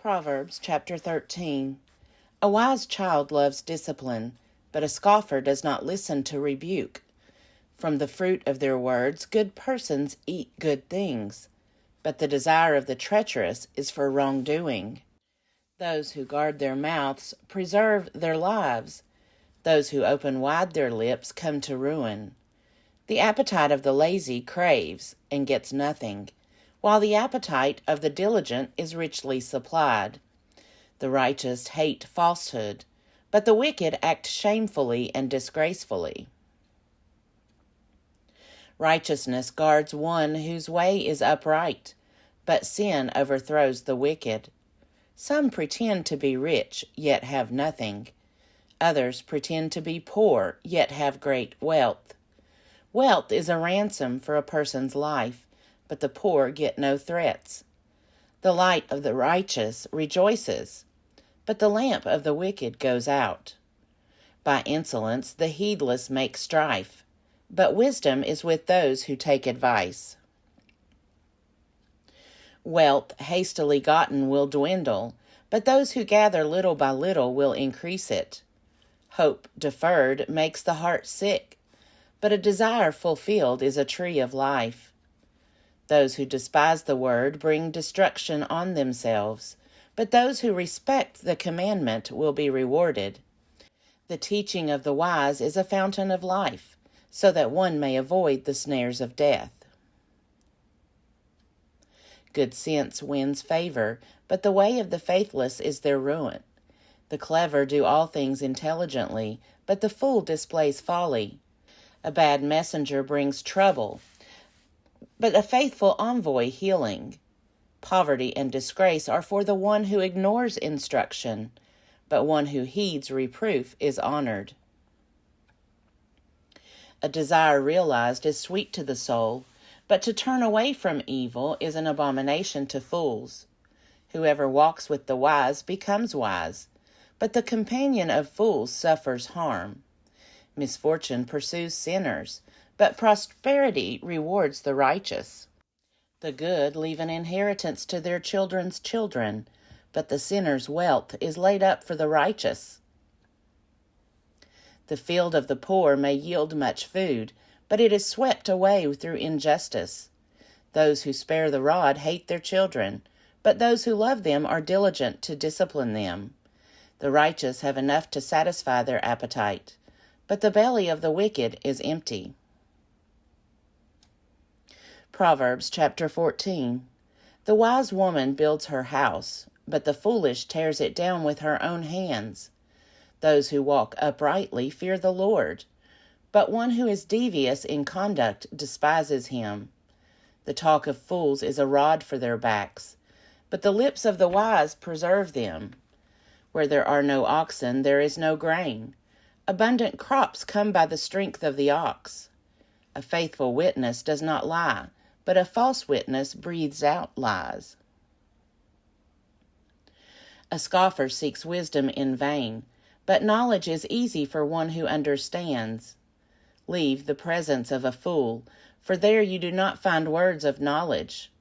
Proverbs chapter 13. A wise child loves discipline, but a scoffer does not listen to rebuke. From the fruit of their words good persons eat good things, but the desire of the treacherous is for wrongdoing. Those who guard their mouths preserve their lives. Those who open wide their lips come to ruin. The appetite of the lazy craves and gets nothing, while the appetite of the diligent is richly supplied. The righteous hate falsehood, but the wicked act shamefully and disgracefully. Righteousness guards one whose way is upright, but sin overthrows the wicked. Some pretend to be rich, yet have nothing. Others pretend to be poor, yet have great wealth. Wealth is a ransom for a person's life, but the poor get no threats. The light of the righteous rejoices, but the lamp of the wicked goes out. By insolence the heedless make strife, but wisdom is with those who take advice. Wealth hastily gotten will dwindle, but those who gather little by little will increase it. Hope deferred makes the heart sick, but a desire fulfilled is a tree of life. Those who despise the word bring destruction on themselves, but those who respect the commandment will be rewarded. The teaching of the wise is a fountain of life, so that one may avoid the snares of death. Good sense wins favor, but the way of the faithless is their ruin. The clever do all things intelligently, but the fool displays folly. A bad messenger brings trouble, but a faithful envoy healing. Poverty and disgrace are for the one who ignores instruction, but one who heeds reproof is honored. A desire realized is sweet to the soul, but to turn away from evil is an abomination to fools. Whoever walks with the wise becomes wise, but the companion of fools suffers harm. Misfortune pursues sinners, but prosperity rewards the righteous. The good leave an inheritance to their children's children, but the sinner's wealth is laid up for the righteous. The field of the poor may yield much food, but it is swept away through injustice. Those who spare the rod hate their children, but those who love them are diligent to discipline them. The righteous have enough to satisfy their appetite, but the belly of the wicked is empty. Proverbs chapter 14. The wise woman builds her house, but the foolish tears it down with her own hands. Those who walk uprightly fear the Lord, but one who is devious in conduct despises him. The talk of fools is a rod for their backs, but the lips of the wise preserve them. Where there are no oxen, there is no grain. Abundant crops come by the strength of the ox. A faithful witness does not lie, but a false witness breathes out lies. A scoffer seeks wisdom in vain, but knowledge is easy for one who understands. Leave the presence of a fool, for there you do not find words of knowledge.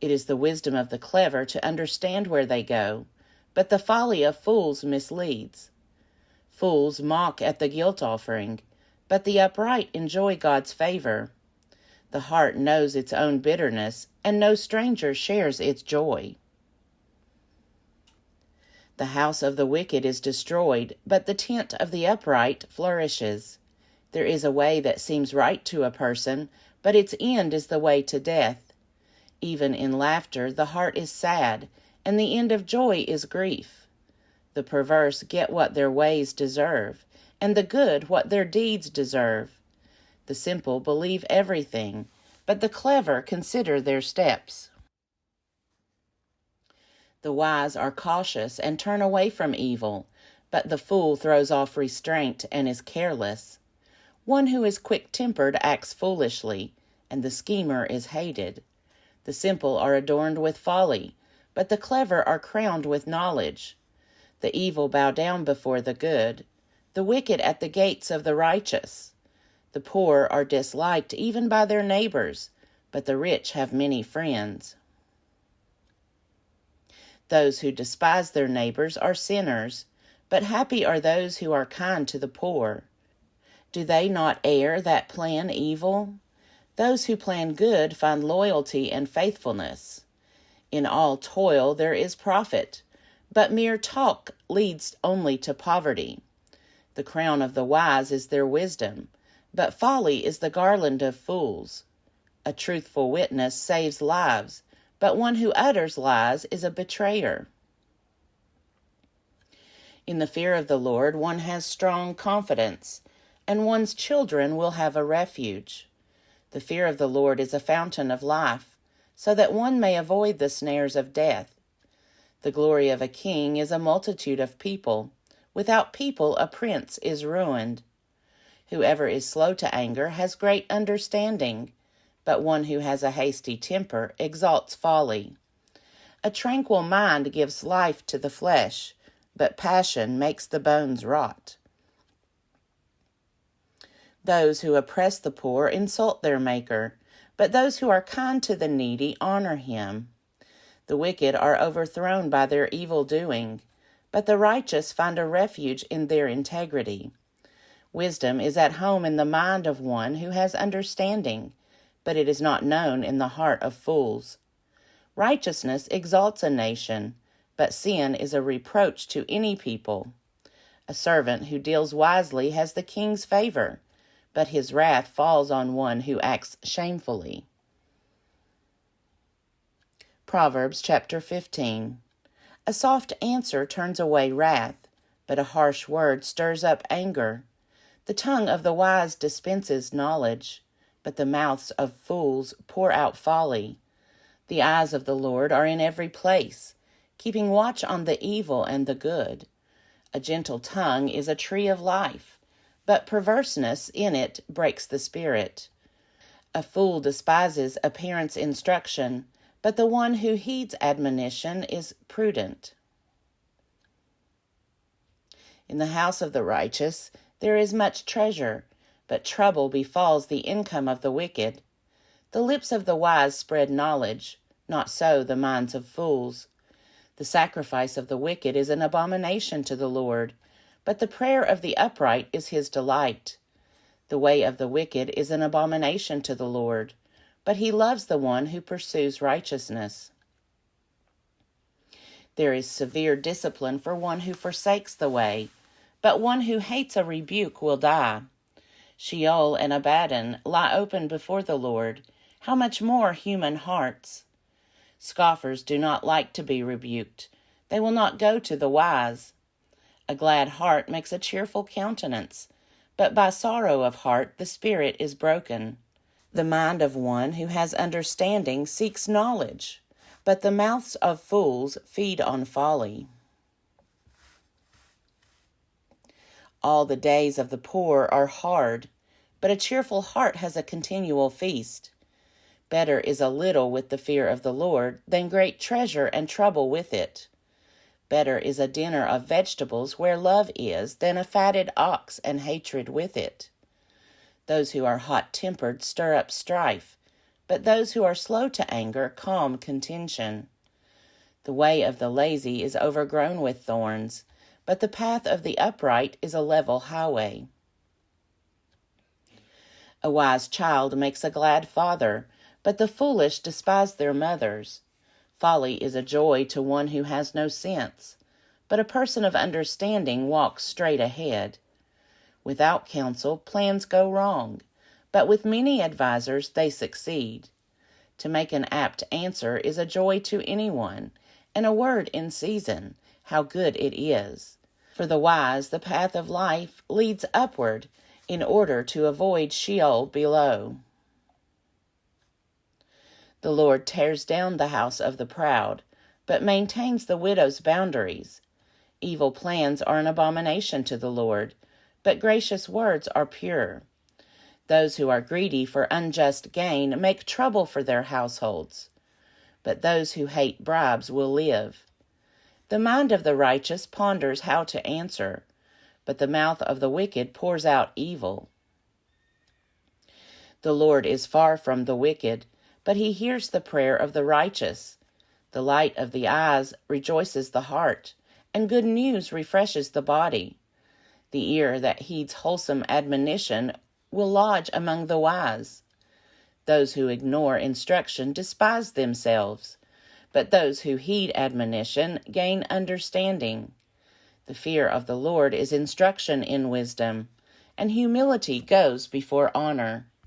It is the wisdom of the clever to understand where they go, but the folly of fools misleads. Fools mock at the guilt offering, but the upright enjoy God's favor. The heart knows its own bitterness, and no stranger shares its joy. The house of the wicked is destroyed, but the tent of the upright flourishes. There is a way that seems right to a person, but its end is the way to death. Even in laughter the heart is sad, and the end of joy is grief. The perverse get what their ways deserve, and the good what their deeds deserve. The simple believe everything, but the clever consider their steps. The wise are cautious and turn away from evil, but the fool throws off restraint and is careless. One who is quick-tempered acts foolishly, and the schemer is hated. The simple are adorned with folly, but the clever are crowned with knowledge. The evil bow down before the good, the wicked at the gates of the righteous. The poor are disliked even by their neighbors, but the rich have many friends. Those who despise their neighbors are sinners, but happy are those who are kind to the poor. Do they not err that plan evil? Those who plan good find loyalty and faithfulness. In all toil there is profit, but mere talk leads only to poverty. The crown of the wise is their wisdom, but folly is the garland of fools. A truthful witness saves lives, but one who utters lies is a betrayer. In the fear of the Lord one has strong confidence, and one's children will have a refuge. The fear of the Lord is a fountain of life, so that one may avoid the snares of death. The glory of a king is a multitude of people. Without people a prince is ruined. Whoever is slow to anger has great understanding, but one who has a hasty temper exalts folly. A tranquil mind gives life to the flesh, but passion makes the bones rot. Those who oppress the poor insult their Maker, but those who are kind to the needy honor him. The wicked are overthrown by their evil doing, but the righteous find a refuge in their integrity. Wisdom is at home in the mind of one who has understanding, but it is not known in the heart of fools. Righteousness exalts a nation, but sin is a reproach to any people. A servant who deals wisely has the king's favor, but his wrath falls on one who acts shamefully. Proverbs chapter 15. A soft answer turns away wrath, but a harsh word stirs up anger. The tongue of the wise dispenses knowledge, but the mouths of fools pour out folly. The eyes of the Lord are in every place, keeping watch on the evil and the good. A gentle tongue is a tree of life, but perverseness in it breaks the spirit. A fool despises a parent's instruction, but the one who heeds admonition is prudent. In the house of the righteous there is much treasure, but trouble befalls the income of the wicked. The lips of the wise spread knowledge, not so the minds of fools. The sacrifice of the wicked is an abomination to the Lord, but the prayer of the upright is his delight. The way of the wicked is an abomination to the Lord, but he loves the one who pursues righteousness. There is severe discipline for one who forsakes the way, but one who hates a rebuke will die. Sheol and Abaddon lie open before the Lord. How much more human hearts? Scoffers do not like to be rebuked. They will not go to the wise. A glad heart makes a cheerful countenance, but by sorrow of heart the spirit is broken. The mind of one who has understanding seeks knowledge, but the mouths of fools feed on folly. All the days of the poor are hard, but a cheerful heart has a continual feast. Better is a little with the fear of the Lord than great treasure and trouble with it. Better is a dinner of vegetables where love is than a fatted ox and hatred with it. Those who are hot-tempered stir up strife, but those who are slow to anger calm contention. The way of the lazy is overgrown with thorns, but the path of the upright is a level highway. A wise child makes a glad father, but the foolish despise their mothers. Folly is a joy to one who has no sense, but a person of understanding walks straight ahead. Without counsel, plans go wrong, but with many advisers they succeed. To make an apt answer is a joy to anyone, and a word in season, how good it is. For the wise, the path of life leads upward, in order to avoid Sheol below. The Lord tears down the house of the proud, but maintains the widow's boundaries. Evil plans are an abomination to the Lord, but gracious words are pure. Those who are greedy for unjust gain make trouble for their households, but those who hate bribes will live. The mind of the righteous ponders how to answer, but the mouth of the wicked pours out evil. The Lord is far from the wicked, but he hears the prayer of the righteous. The light of the eyes rejoices the heart, and good news refreshes the body. The ear that heeds wholesome admonition will lodge among the wise. Those who ignore instruction despise themselves, but those who heed admonition gain understanding. The fear of the Lord is instruction in wisdom, and humility goes before honor.